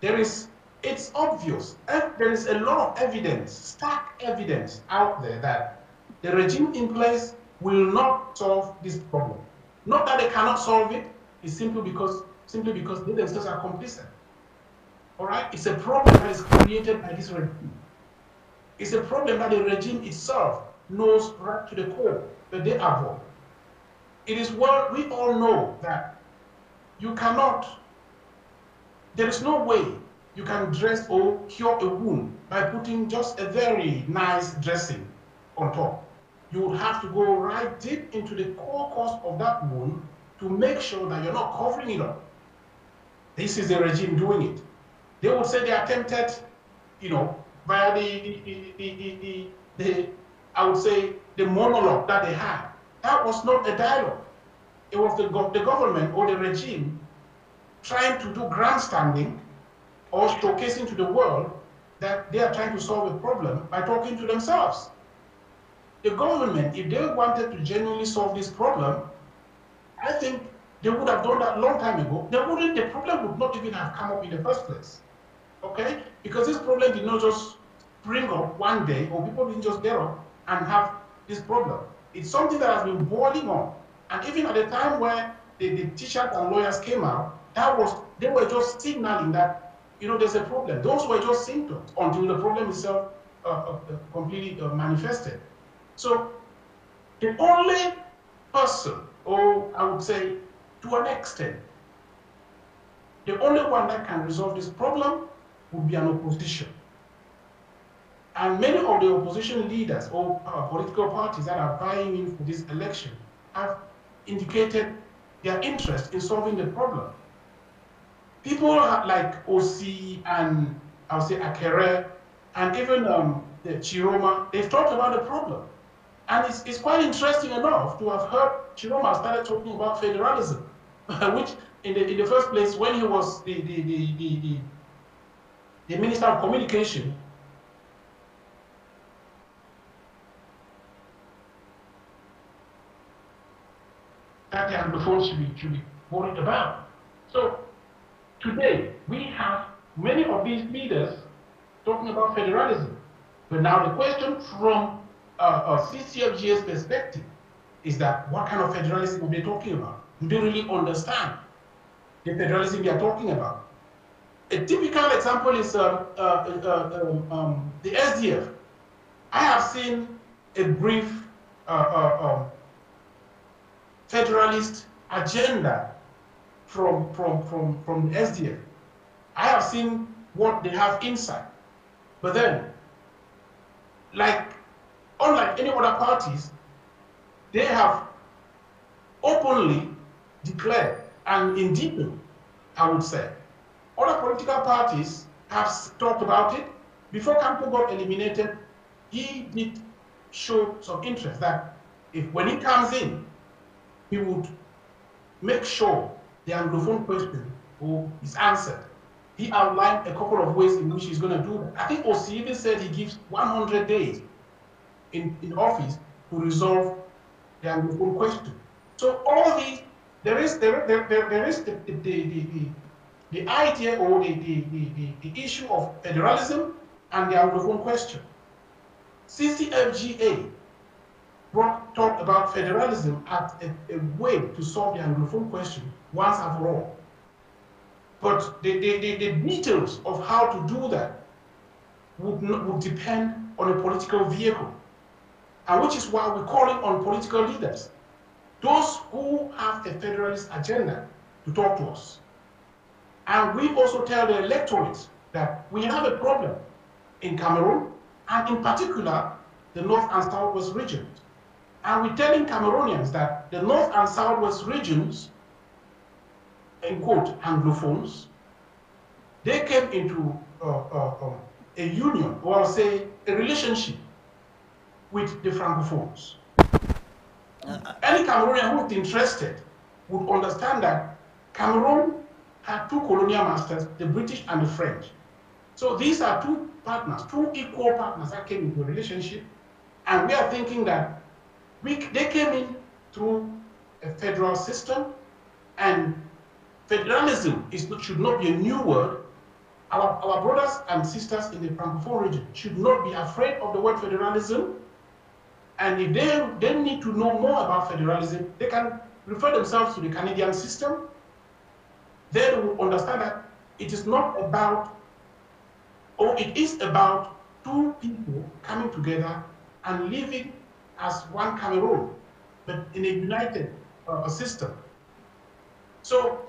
It's obvious, there is a lot of evidence, stark evidence out there that the regime in place will not solve this problem. Not that they cannot solve it, it's simply because they themselves are complicit. All right? It's a problem that is created by this regime. It's a problem that the regime itself knows right to the core that they avoid. It is what we all know that there is no way you can dress or cure a wound by putting just a very nice dressing on top. You would have to go right deep into the core cause of that wound to make sure that you're not covering it up. This is the regime doing it. They would say they attempted, via I would say, the monologue that they had. That was not a dialogue. It was the government or the regime trying to do grandstanding or showcasing to the world that they are trying to solve a problem by talking to themselves. The government, if they wanted to genuinely solve this problem, I think they would have done that a long time ago. The problem would not even have come up in the first place. Okay? Because this problem did not just spring up one day, or people didn't just get up and have this problem. It's something that has been boiling on. And even at the time where the teachers and lawyers came out, they were just signaling that, there's a problem. Those were just symptoms until the problem itself completely manifested. So the only person, or I would say to an extent, the only one that can resolve this problem would be an opposition. And many of the opposition leaders or political parties that are vying in for this election have indicated their interest in solving the problem. People like OC and I would say AKIH and even the Chiroma, they've talked about the problem. And it's quite interesting enough to have heard Chiroma started talking about federalism, which in the first place, when he was the Minister of Communication, that the Anglophone should be worried about. So today, we have many of these leaders talking about federalism. But now the question from CCFGA's perspective is that what kind of federalism are they talking about? Do they really understand the federalism they are talking about? A typical example is the SDF. I have seen a brief federalist agenda from the SDF. I have seen what they have inside. But then, unlike any other parties, they have openly declared, and in detail, I would say, other political parties have talked about it. Before Campo got eliminated, he did show some interest that when he comes in, he would make sure the Anglophone question is answered. He outlined a couple of ways in which he's going to do that. I think OC even said he gives 100 days in office to resolve the Anglophone question. So all these, there is the idea or the issue of federalism and the Anglophone question. CCFGA talked about federalism as a way to solve the Anglophone question once and for all. But the details of how to do that would depend on a political vehicle, and which is why we're calling on political leaders, those who have a federalist agenda, to talk to us. And we also tell the electorate that we have a problem in Cameroon, and in particular, the North and Southwest regions. And we're telling Cameroonians that the North and Southwest regions, in quote, Anglophones, they came into a union, or I'll say a relationship with the Francophones. Any Cameroonian who is interested would understand that Cameroon had two colonial masters, the British and the French. So these are two partners, two equal partners that came into a relationship, and we are thinking that they came in through a federal system, and federalism should not be a new word. Our brothers and sisters in the Francophone region should not be afraid of the word federalism, and if they need to know more about federalism, they can refer themselves to the Canadian system. They will understand that it is not about, or it is about two people coming together and living as one Cameroon, but in a united system. So,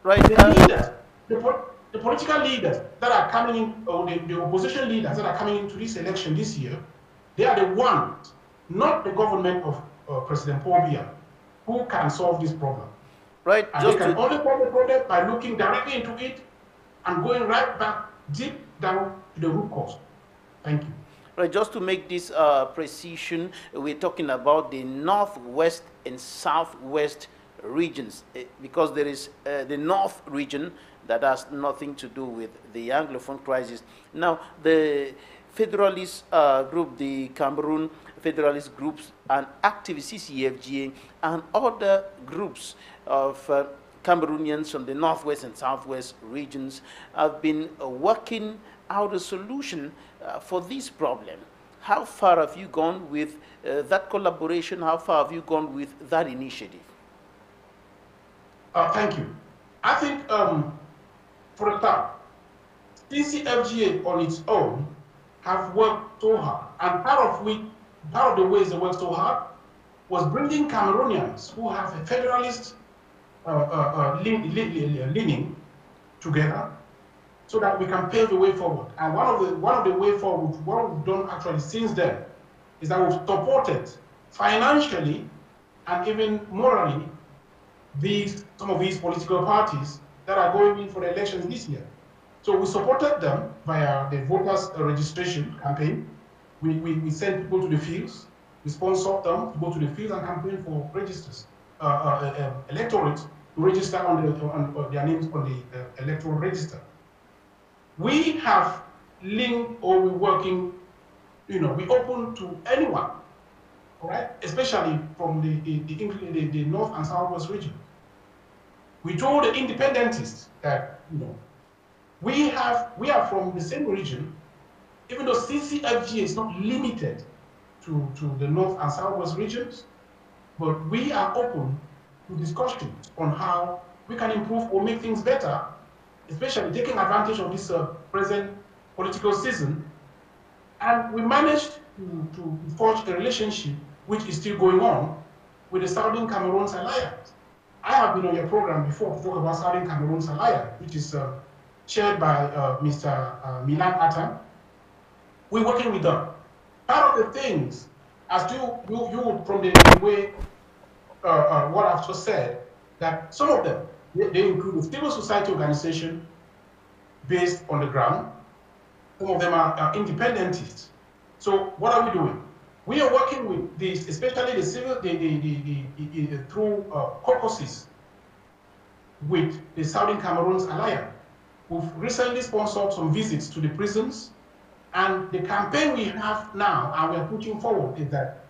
right, the leaders, the political leaders that are coming in, or the opposition leaders that are coming into this election this year, they are the ones, not the government of President Paul Biya, who can solve this problem. Right, and they can only solve the problem by looking directly into it and going right back deep down to the root cause. Thank you. Right, just to make this precision, we're talking about the northwest and southwest regions, because there is the north region that has nothing to do with the Anglophone crisis. Now, the Federalist group, the Cameroon Federalist groups, and activist CCFGA, and other groups of Cameroonians from the northwest and southwest regions have been working out a solution for this problem. How far have you gone with that collaboration? How far have you gone with that initiative? Thank you. I think, for a start, CCFGA on its own have worked so hard, and part of the ways they worked so hard was bringing Cameroonians who have a federalist leaning together, so that we can pave the way forward. And one of the way forward, what we've done actually since then, is that we've supported financially and even morally some of these political parties that are going in for the elections this year. So we supported them via the voters registration campaign. We sent people to the fields. We sponsored them to go to the fields and campaign for registers, electorate to register on their names on the electoral register. We have linked, or we're working, we open to anyone, all right, especially from the North and Southwest region. We told the independentists that, we are from the same region, even though CCFGA is not limited to the North and Southwest regions, but we are open to discussions on how we can improve or make things better, especially taking advantage of this present political season. And we managed to forge a relationship which is still going on with the Southern Cameroons Alliance. I have been on your program before to talk about Southern Cameroons Alliance, which is chaired by Mr. Milan Atam. We're working with them. Part of the things, as you would, from the way what I've just said, that some of them, they include a civil society organization based on the ground. Some of them are independentists. So what are we doing? We are working with these, especially the civil, through caucuses with the Southern Cameroons Alliance. We've recently sponsored some visits to the prisons, and the campaign we have now, and we are pushing forward, is that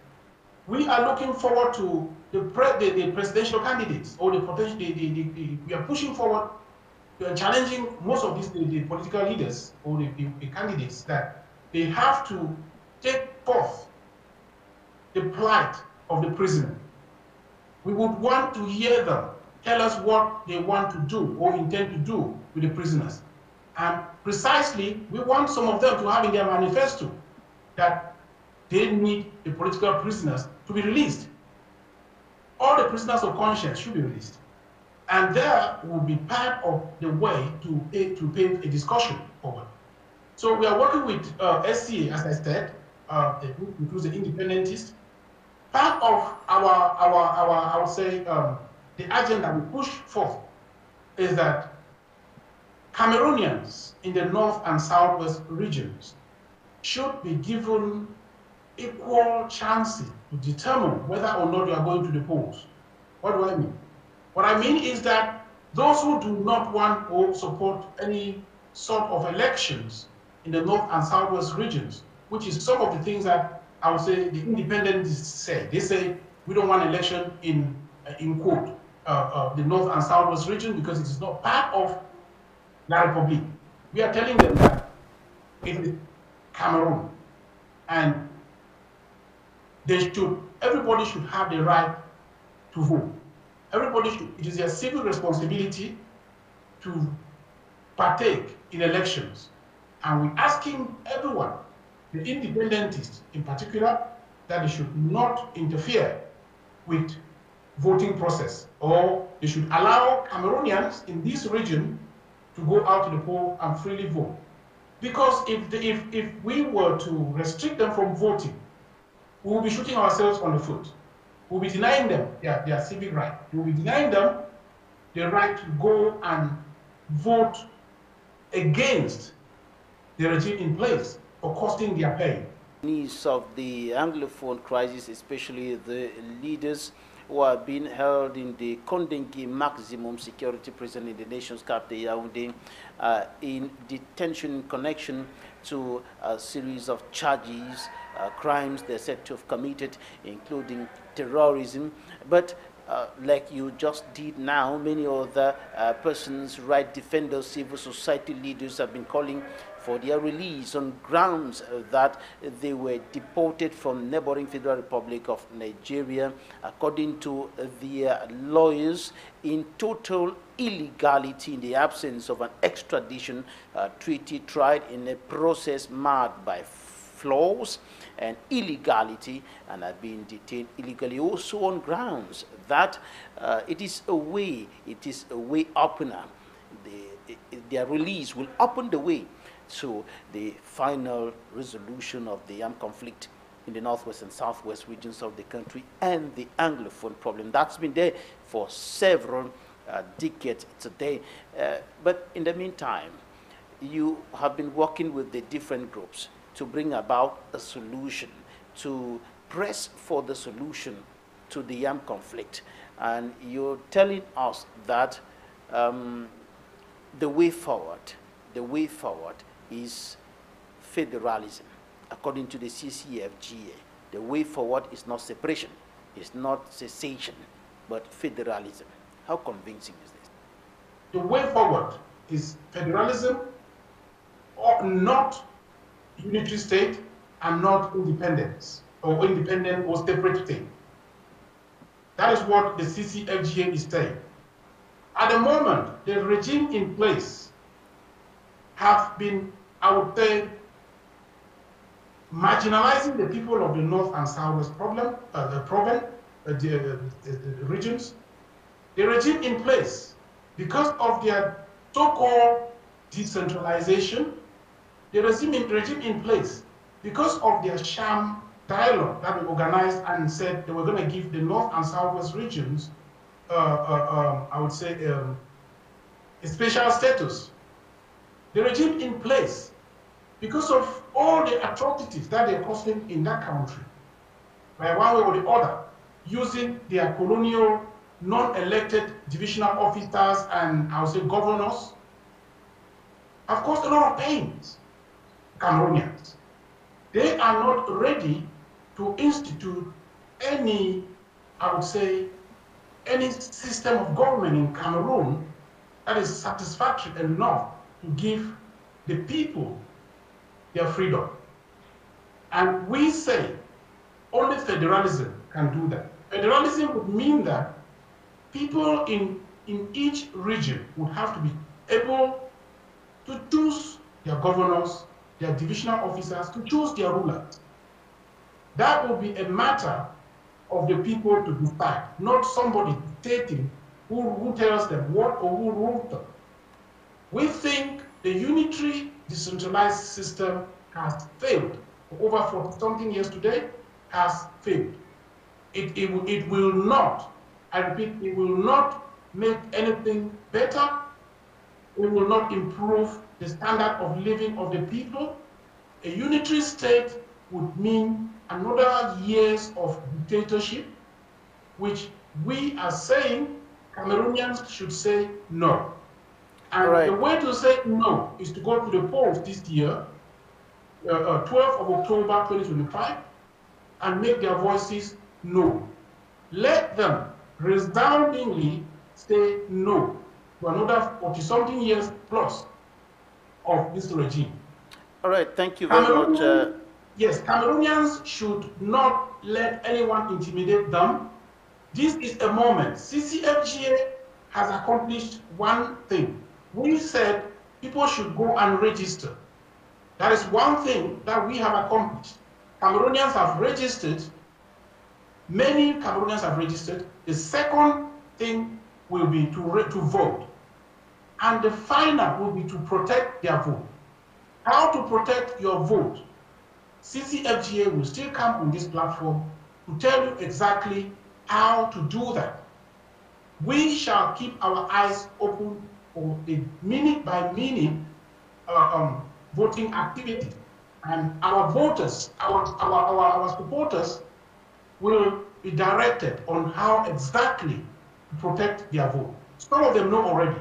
we are looking forward to the presidential candidates, or we are pushing forward, challenging most of these the political leaders or the candidates, that they have to take forth the plight of the prisoner. We would want to hear them tell us what they want to do or intend to do with the prisoners. And precisely, we want some of them to have in their manifesto that they need the political prisoners to be released. All the prisoners of conscience should be released. And there will be part of the way to pave a discussion forward. So we are working with SCA, as I said, the group includes the independentists. Part of I would say, the agenda we push forth is that Cameroonians in the North and Southwest regions should be given equal chances to determine whether or not you are going to the polls. What do I mean? What I mean is that those who do not want or support any sort of elections in the North and Southwest regions, which is some of the things that I would say the independents say. They say we don't want election in quote, the North and Southwest region because it is not part of La Republique. We are telling them that it is Cameroon, and everybody should have the right to vote. It is their civil responsibility to partake in elections. And we're asking everyone, the independentists in particular, that they should not interfere with voting process, or they should allow Cameroonians in this region to go out to the poll and freely vote. Because if we were to restrict them from voting, we will be shooting ourselves on the foot. We'll be denying them their civic right. We'll be denying them the right to go and vote against the regime in place for costing their pay. Needs of the Anglophone crisis, especially the leaders who are being held in the Kondengi maximum security prison in the nation's capital, Yaoundé, in detention in connection to a series of charges, crimes they're said to have committed, including terrorism. But like you just did now, many other persons, right defenders, civil society leaders have been calling for their release on grounds that they were deported from neighboring Federal Republic of Nigeria, according to their lawyers, in total illegality in the absence of an extradition treaty tried in a process marred by flaws and illegality, and have been detained illegally also on grounds that it is a way opener. Their release will open the way to the final resolution of the armed conflict in the northwest and southwest regions of the country and the Anglophone problem. That's been there for several decades today. But in the meantime, you have been working with the different groups to bring about a solution, to press for the solution to the armed conflict. And you're telling us that the way forward is federalism. According to the CCFGA, the way forward is not separation, it's not cessation, but federalism. How convincing is this? The way forward is federalism, or not unitary state, and not independence, or independent or separate state. That is what the CCFGA is saying. At the moment, the regime in place have been, I would say, marginalizing the people of the North and Southwest regions. The regime in place, because of their so-called decentralization, the regime in place, because of their sham dialogue that we organized and said they were going to give the North and Southwest regions, I would say, a special status. The regime in place, because of all the atrocities that they're causing in that country, by one way or the other, using their colonial, non-elected divisional officers and, I would say, governors, have caused a lot of pains. Cameroonians, they are not ready to institute any, I would say, any system of government in Cameroon that is satisfactory enough to give the people their freedom. And we say only federalism can do that. Federalism would mean that people in each region would have to be able to choose their governors, their divisional officers, to choose their rulers. That will be a matter of the people to decide, not somebody dictating who tells them what or who rules them. We think the unitary decentralized system has failed. For over 40-something years today, has failed. It will not, I repeat, it will not make anything better. It will not improve the standard of living of the people. A unitary state would mean another years of dictatorship, which we are saying Cameroonians should say no. And the way to say no is to go to the polls this year, 12th of October 2025, and make their voices no. Let them resoundingly say no to another 40-something years plus of this regime. All right, thank you very much. Yes, Cameroonians should not let anyone intimidate them. This is a moment. CCFGA has accomplished one thing. We said people should go and register. That is one thing that we have accomplished. Cameroonians have registered. Many Cameroonians have registered. The second thing will be to vote. And the final will be to protect their vote. How to protect your vote? CCFGA will still come on this platform to tell you exactly how to do that. We shall keep our eyes open for the minute-by-minute voting activity. And our voters, our supporters will be directed on how exactly to protect their vote. Some of them know already.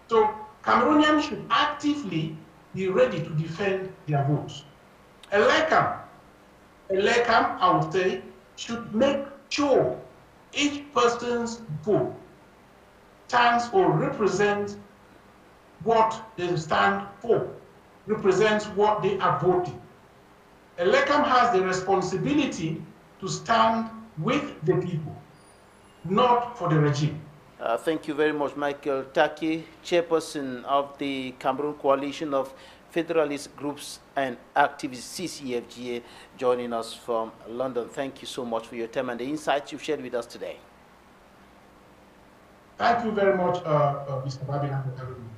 So Cameroonians should actively be ready to defend their votes. Elecam, I would say, should make sure each person's vote stands or represents what they stand for, represents what they are voting. Elecam has the responsibility to stand with the people, not for the regime. Thank you very much, Michael Taki, chairperson of the Cameroon Coalition of Federalist Groups and Activists, CCFGA, joining us from London. Thank you so much for your time and the insights you've shared with us today. Thank you very much, Mr. Babina, for having me.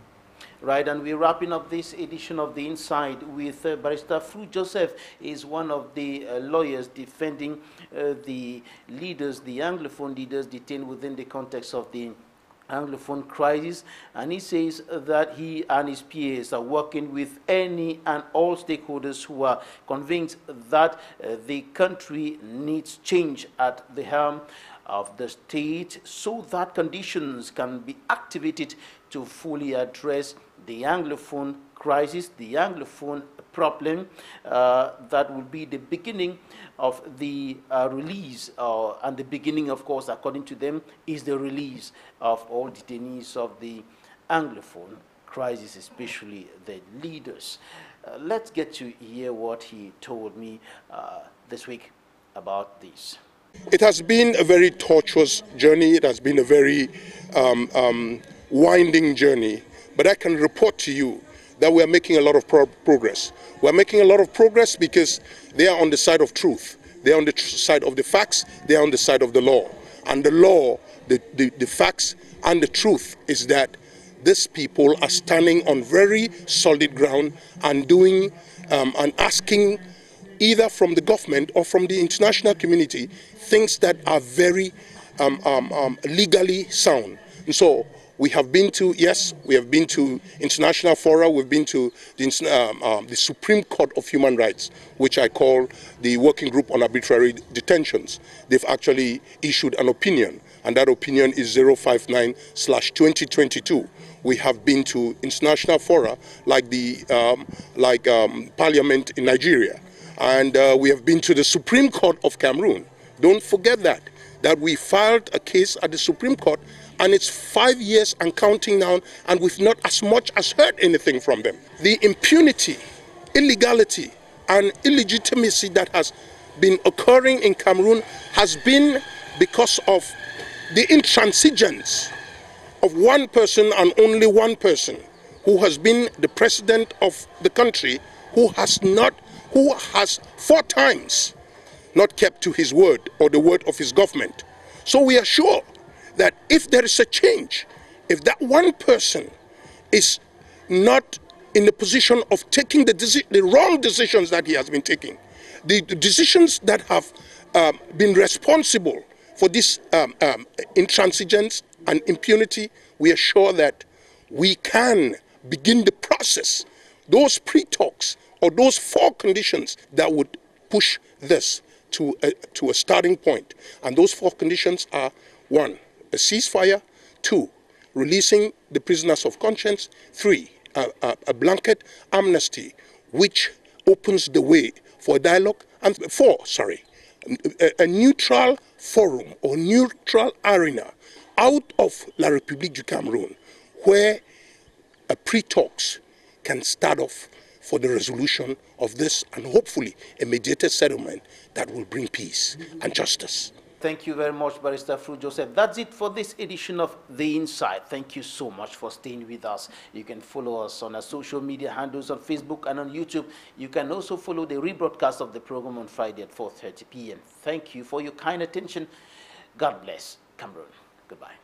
Right, and we're wrapping up this edition of The Inside with Barrister Fru Joseph is one of the lawyers defending the leaders, the Anglophone leaders detained within the context of the Anglophone crisis, and he says that he and his peers are working with any and all stakeholders who are convinced that the country needs change at the helm of the state so that conditions can be activated to fully address the Anglophone crisis, the Anglophone problem. That will be the beginning of the release, and the beginning, of course, according to them, is the release of all detainees of the Anglophone crisis, especially the leaders. Let's get to hear what he told me this week about this. It has been a very tortuous journey. It has been a very winding journey. But I can report to you that we are making a lot of progress. We are making a lot of progress because they are on the side of truth. They are on the side of the facts. They are on the side of the law. And the law, the facts and the truth is that these people are standing on very solid ground and doing and asking either from the government or from the international community things that are very legally sound. And so we have been to, yes, we have been to international fora, we've been to the Supreme Court of Human Rights, which I call the Working Group on Arbitrary Detentions. They've actually issued an opinion, and that opinion is 059/2022. We have been to international fora like the Parliament in Nigeria, and we have been to the Supreme Court of Cameroon. Don't forget that we filed a case at the Supreme Court, and it's 5 years and counting down, and we've not as much as heard anything from them. The impunity, illegality, and illegitimacy that has been occurring in Cameroon has been because of the intransigence of one person and only one person, who has been the president of the country, who has 4 times not kept to his word or the word of his government. So we are sure that if there is a change, if that one person is not in the position of taking the wrong decisions that he has been taking, the decisions that have been responsible for this intransigence and impunity, we are sure that we can begin the process, those pre-talks or those 4 conditions that would push this to a starting point. And those 4 conditions are: 1, a ceasefire; 2, releasing the prisoners of conscience; 3, a blanket amnesty which opens the way for dialogue; and 4, a neutral forum or neutral arena out of La République du Cameroon, where pre-talks can start off for the resolution of this, and hopefully a mediated settlement that will bring peace and justice. Thank you very much, Barrister Fru Joseph. That's it for this edition of The Inside. Thank you so much for staying with us. You can follow us on our social media handles on Facebook and on YouTube. You can also follow the rebroadcast of the program on Friday at 4:30 p.m. Thank you for your kind attention. God bless Cameroon. Goodbye.